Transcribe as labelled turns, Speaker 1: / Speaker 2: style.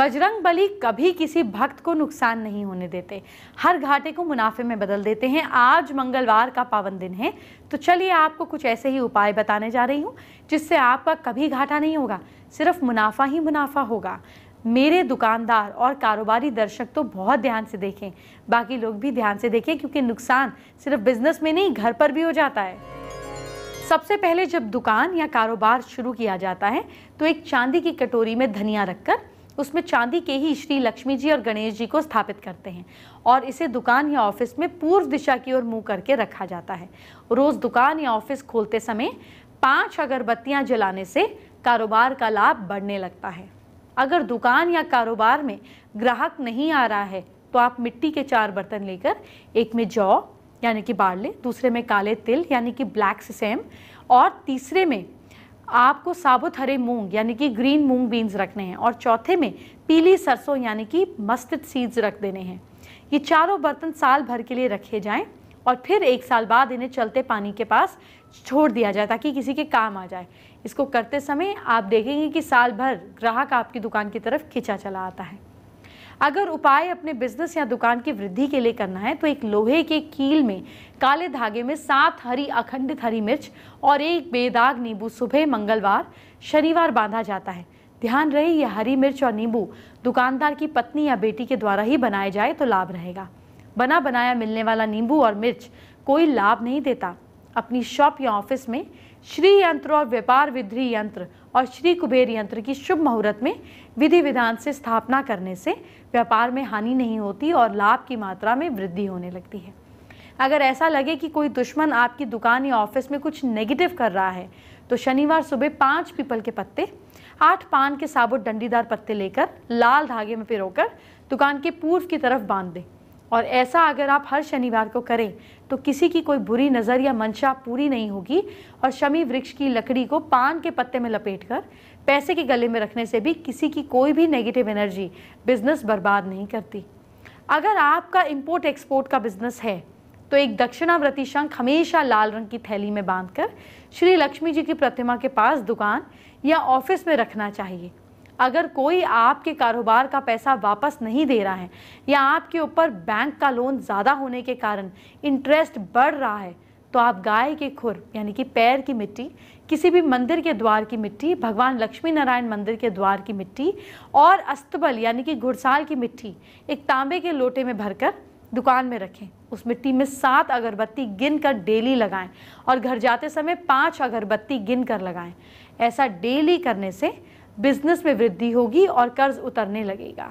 Speaker 1: बजरंग बली कभी किसी भक्त को नुकसान नहीं होने देते, हर घाटे को मुनाफे में बदल देते हैं। आज मंगलवार का पावन दिन है, तो चलिए आपको कुछ ऐसे ही उपाय बताने जा रही हूँ जिससे आपका कभी घाटा नहीं होगा, सिर्फ मुनाफा ही मुनाफा होगा। मेरे दुकानदार और कारोबारी दर्शक तो बहुत ध्यान से देखें, बाकी लोग भी ध्यान से देखें, क्योंकि नुकसान सिर्फ बिजनेस में नहीं, घर पर भी हो जाता है। सबसे पहले जब दुकान या कारोबार शुरू किया जाता है तो एक चांदी की कटोरी में धनिया रखकर उसमें चांदी के ही श्री लक्ष्मी जी और गणेश जी को स्थापित करते हैं और इसे दुकान या ऑफिस में पूर्व दिशा की ओर मुंह करके रखा जाता है। रोज दुकान या ऑफिस खोलते समय 5 अगरबत्तियां जलाने से कारोबार का लाभ बढ़ने लगता है। अगर दुकान या कारोबार में ग्राहक नहीं आ रहा है तो आप मिट्टी के 4 बर्तन लेकर, एक में जौ यानी कि बार्ले, दूसरे में काले तिल यानी कि ब्लैक सेसेम और तीसरे में आपको साबुत हरे मूंग यानी कि ग्रीन मूंग बीन्स रखने हैं और चौथे में पीली सरसों यानी कि मस्टर्ड सीड्स रख देने हैं। ये चारों बर्तन साल भर के लिए रखे जाएं और फिर 1 साल बाद इन्हें चलते पानी के पास छोड़ दिया जाए ताकि किसी के काम आ जाए। इसको करते समय आप देखेंगे कि साल भर ग्राहक आपकी दुकान की तरफ खिंचा चला आता है। अगर उपाय अपने बिजनेस या दुकान की वृद्धि के लिए करना है तो एक लोहे के कील में काले धागे में 7 हरी अखंडित हरी मिर्च और 1 बेदाग नींबू सुबह मंगलवार शनिवार बांधा जाता है। ध्यान रहे यह हरी मिर्च और नींबू दुकानदार की पत्नी या बेटी के द्वारा ही बनाए जाए तो लाभ रहेगा। बना बनाया मिलने वाला नींबू और मिर्च कोई लाभ नहीं देता। अपनी शॉप या ऑफिस में श्री यंत्र और व्यापार विधि यंत्र और श्री कुबेर यंत्र की शुभ मुहूर्त में विधि विधान से स्थापना करने से व्यापार में हानि नहीं होती और लाभ की मात्रा में वृद्धि होने लगती है। अगर ऐसा लगे कि कोई दुश्मन आपकी दुकान या ऑफिस में कुछ नेगेटिव कर रहा है तो शनिवार सुबह 5 पीपल के पत्ते, 8 पान के साबुत डंडीदार पत्ते लेकर लाल धागे में पिरोकर दुकान के पूर्व की तरफ बांध दें। और ऐसा अगर आप हर शनिवार को करें तो किसी की कोई बुरी नज़र या मंशा पूरी नहीं होगी और शमी वृक्ष की लकड़ी को पान के पत्ते में लपेटकर पैसे के गले में रखने से भी किसी की कोई भी नेगेटिव एनर्जी बिजनेस बर्बाद नहीं करती। अगर आपका इंपोर्ट एक्सपोर्ट का बिजनेस है तो एक दक्षिणावर्ती शंख हमेशा लाल रंग की थैली में बांधकर श्री लक्ष्मी जी की प्रतिमा के पास दुकान या ऑफिस में रखना चाहिए। अगर कोई आपके कारोबार का पैसा वापस नहीं दे रहा है या आपके ऊपर बैंक का लोन ज़्यादा होने के कारण इंटरेस्ट बढ़ रहा है तो आप गाय के खुर यानी कि पैर की मिट्टी, किसी भी मंदिर के द्वार की मिट्टी, भगवान लक्ष्मी नारायण मंदिर के द्वार की मिट्टी और अस्तबल यानी कि घुड़साल की मिट्टी एक तांबे के लोटे में भरकर दुकान में रखें। उस मिट्टी में 7 अगरबत्ती गिन कर डेली लगाएं और घर जाते समय 5 अगरबत्ती गिन कर लगाएं। ऐसा डेली करने से बिजनेस में वृद्धि होगी और कर्ज उतरने लगेगा।